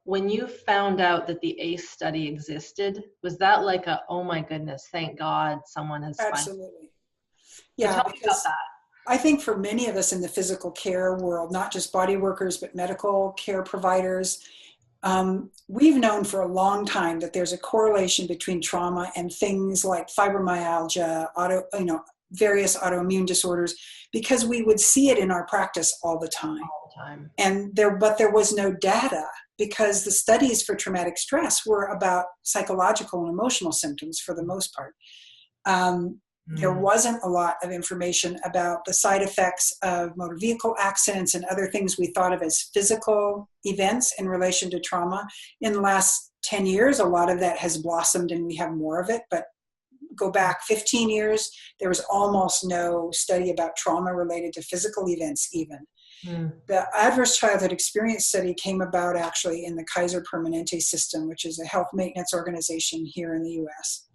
when you found out that the ACE study existed, was that like a, oh my goodness, thank God someone has Absolutely. So Yeah, tell me about because that. I think for many of us in the physical care world, not just body workers, but medical care providers, we've known for a long time that there's a correlation between trauma and things like fibromyalgia, various autoimmune disorders, because we would see it in our practice all the time. All the time. But there was no data because the studies for traumatic stress were about psychological and emotional symptoms for the most part. There wasn't a lot of information about the side effects of motor vehicle accidents and other things we thought of as physical events in relation to trauma. In the last 10 years, a lot of that has blossomed and we have more of it. But go back 15 years, there was almost no study about trauma related to physical events even. The Adverse Childhood Experience Study came about actually in the Kaiser Permanente system, which is a health maintenance organization here in the US.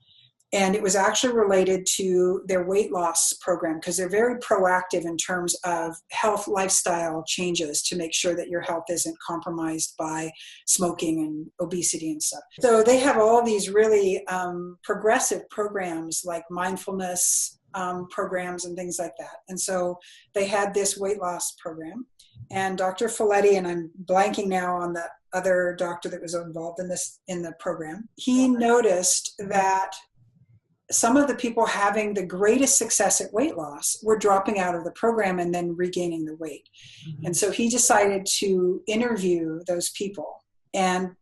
And it was actually related to their weight loss program because they're very proactive in terms of health lifestyle changes to make sure that your health isn't compromised by smoking and obesity and stuff. So they have all these really progressive programs like mindfulness programs and things like that. And so they had this weight loss program. And Dr. Folletti, and I'm blanking now on the other doctor that was involved in the program, he noticed that some of the people having the greatest success at weight loss were dropping out of the program and then regaining the weight. And so he decided to interview those people. And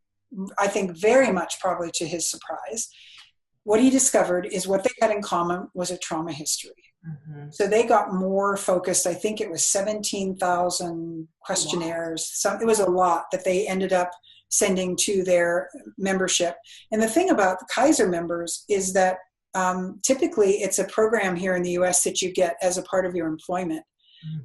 I think very much probably to his surprise, what he discovered is what they had in common was a trauma history. So they got more focused. I think it was 17,000 questionnaires. So it was a lot that they ended up sending to their membership. And the thing about the Kaiser members is that typically it's a program here in the US that you get as a part of your employment.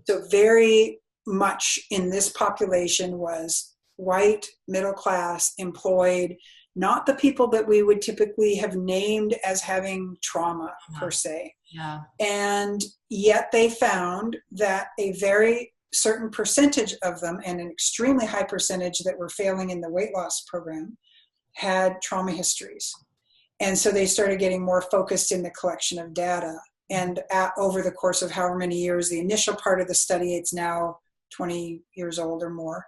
So very much in this population was white, middle class, employed, not the people that we would typically have named as having trauma per se. And yet they found that a very certain percentage of them, and an extremely high percentage that were failing in the weight loss program, had trauma histories. And so they started getting more focused in the collection of data. And over the course of however many years, the initial part of the study, it's now 20 years old or more,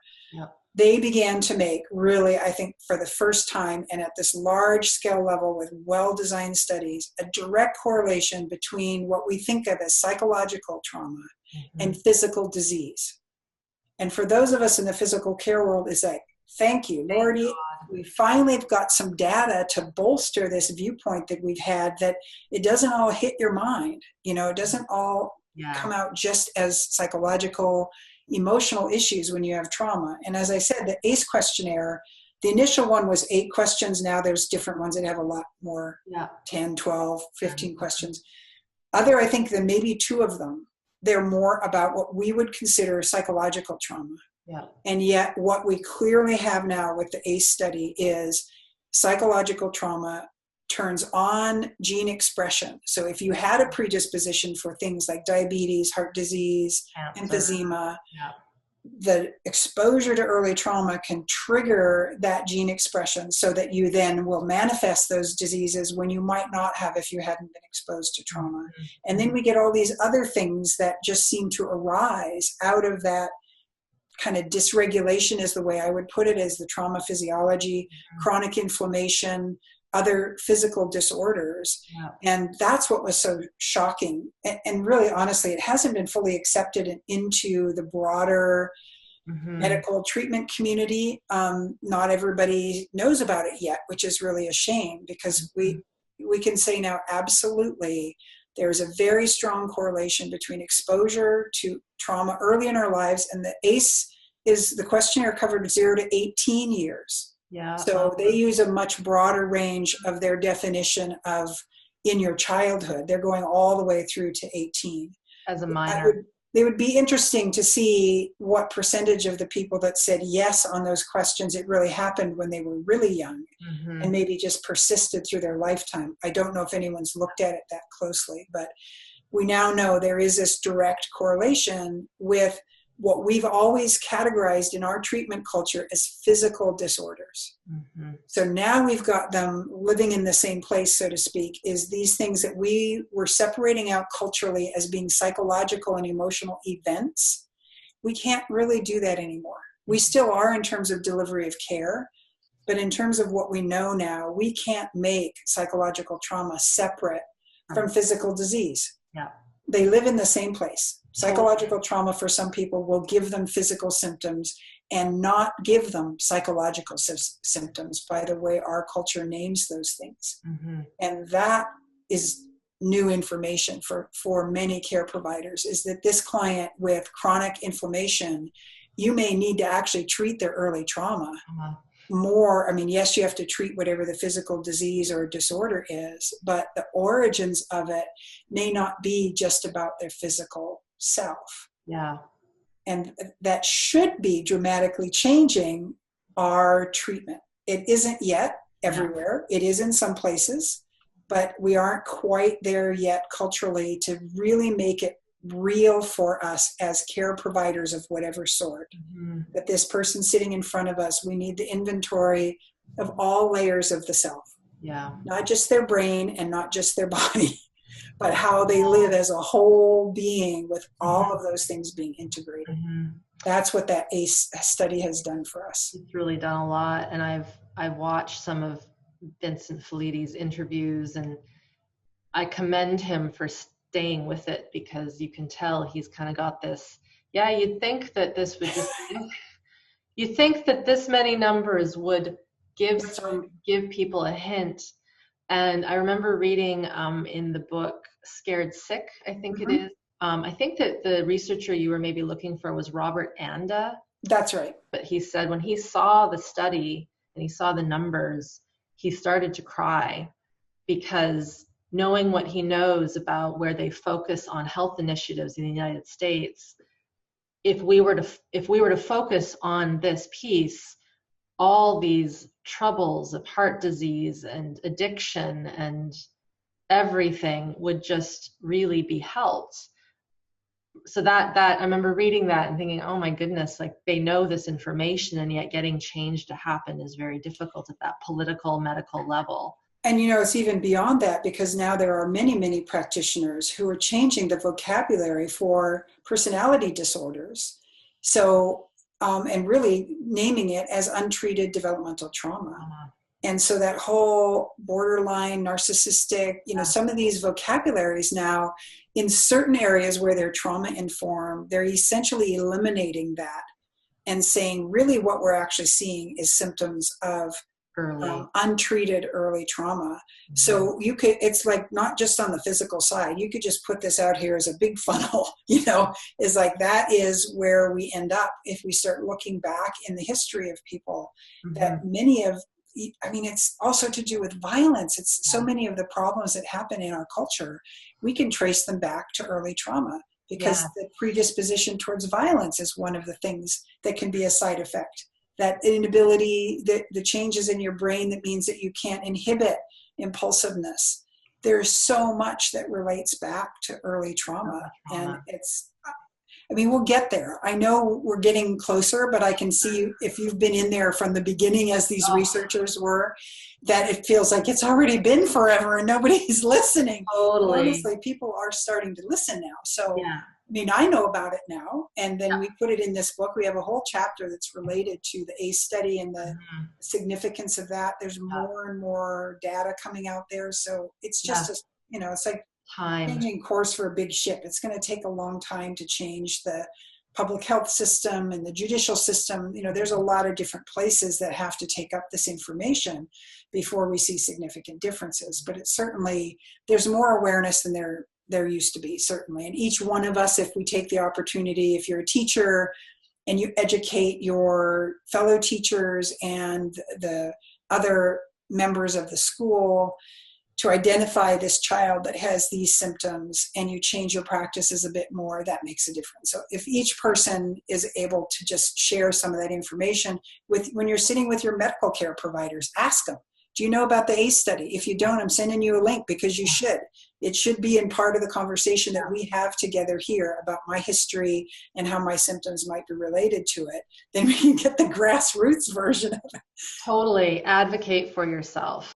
they began to make really, I think for the first time and at this large scale level with well-designed studies, a direct correlation between what we think of as psychological trauma and physical disease. And for those of us in the physical care world, it's like, thank you, Lordy. We finally have got some data to bolster this viewpoint that we've had, that it doesn't all hit your mind. You know, it doesn't all come out just as psychological, emotional issues when you have trauma. And as I said, the ACE questionnaire, the initial one was 8 questions. Now there's different ones that have a lot more, 10, 12, 15 questions. I think that maybe 2 of them, they're more about what we would consider psychological trauma. And yet what we clearly have now with the ACE study is psychological trauma turns on gene expression. So if you had a predisposition for things like diabetes, heart disease, emphysema, the exposure to early trauma can trigger that gene expression so that you then will manifest those diseases when you might not have if you hadn't been exposed to trauma. And then we get all these other things that just seem to arise out of that kind of dysregulation, is the way I would put it, as the trauma physiology, chronic inflammation, other physical disorders. And that's what was so shocking. And really, honestly, it hasn't been fully accepted into the broader medical treatment community. Not everybody knows about it yet, which is really a shame, because we can say now absolutely there's a very strong correlation between exposure to trauma early in our lives, and the ACE is the questionnaire covered 0 to 18 years. So they use a much broader range of their definition of in your childhood. They're going all the way through to 18. As a minor. It would be interesting to see what percentage of the people that said yes on those questions, it really happened when they were really young and maybe just persisted through their lifetime. I don't know if anyone's looked at it that closely, but we now know there is this direct correlation with what we've always categorized in our treatment culture as physical disorders. Mm-hmm. So now we've got them living in the same place, so to speak, is these things that we were separating out culturally as being psychological and emotional events. We can't really do that anymore. We still are in terms of delivery of care, but in terms of what we know now, we can't make psychological trauma separate from physical disease. Yeah. They live in the same place. Psychological trauma for some people will give them physical symptoms and not give them psychological symptoms by the way our culture names those things. Mm-hmm. And that is new information for many care providers, is that this client with chronic inflammation, you may need to actually treat their early trauma. Uh-huh. More, I mean, yes, you have to treat whatever the physical disease or disorder is, but the origins of it may not be just about their physical self. Yeah. And that should be dramatically changing our treatment. It isn't yet everywhere. Yeah. It is in some places, but we aren't quite there yet culturally to really make it real for us as care providers of whatever sort. Mm-hmm. That this person sitting in front of us, we need the inventory of all layers of the self. Yeah. Not just their brain and not just their body, but how they live as a whole being with all of those things being integrated. Mm-hmm. That's what that ACE study has done for us. It's really done a lot. And I've watched some of Vincent Feliti's interviews, and I commend him for staying with it, because you can tell he's kind of got this, you'd think that this would just, you think that this many numbers would give people a hint. And I remember reading in the book Scared Sick, I think mm-hmm. it is. I think that the researcher you were maybe looking for was Robert Anda. That's right. But he said when he saw the study and he saw the numbers, he started to cry, because knowing what he knows about where they focus on health initiatives in the United States, if we were to focus on this piece, all these troubles of heart disease and addiction and everything would just really be helped. So that I remember reading that and thinking, oh my goodness, like they know this information, and yet getting change to happen is very difficult at that political, medical level. And, it's even beyond that, because now there are many, many practitioners who are changing the vocabulary for personality disorders. So, and really naming it as untreated developmental trauma. Uh-huh. And so that whole borderline narcissistic, some of these vocabularies now, in certain areas where they're trauma informed, they're essentially eliminating that and saying really what we're actually seeing is symptoms of untreated early trauma. Mm-hmm. So it's like not just on the physical side, you could just put this out here as a big funnel, is like that is where we end up if we start looking back in the history of people. Mm-hmm. That many of, it's also to do with violence. It's so many of the problems that happen in our culture, we can trace them back to early trauma, because the predisposition towards violence is one of the things that can be a side effect. That inability, the changes in your brain that means that you can't inhibit impulsiveness. There's so much that relates back to early trauma. And we'll get there. I know we're getting closer, but I can see if you've been in there from the beginning, as these researchers were, that it feels like it's already been forever and nobody's listening. Totally. Honestly, people are starting to listen now. So, I know about it now. And then we put it in this book. We have a whole chapter that's related to the ACE study and the significance of that. There's more and more data coming out there. So it's just, it's like changing course for a big ship. It's going to take a long time to change the public health system and the judicial system. There's a lot of different places that have to take up this information before we see significant differences. But it's certainly, there's more awareness than there used to be, certainly. And each one of us, if we take the opportunity, if you're a teacher and you educate your fellow teachers and the other members of the school to identify this child that has these symptoms, and you change your practices a bit more, that makes a difference. So if each person is able to just share some of that information when you're sitting with your medical care providers, ask them, Do you know about the ACE study? If you don't, I'm sending you a link because you should. It should be in part of the conversation that we have together here about my history and how my symptoms might be related to it. Then we can get the grassroots version of it. Totally. Advocate for yourself.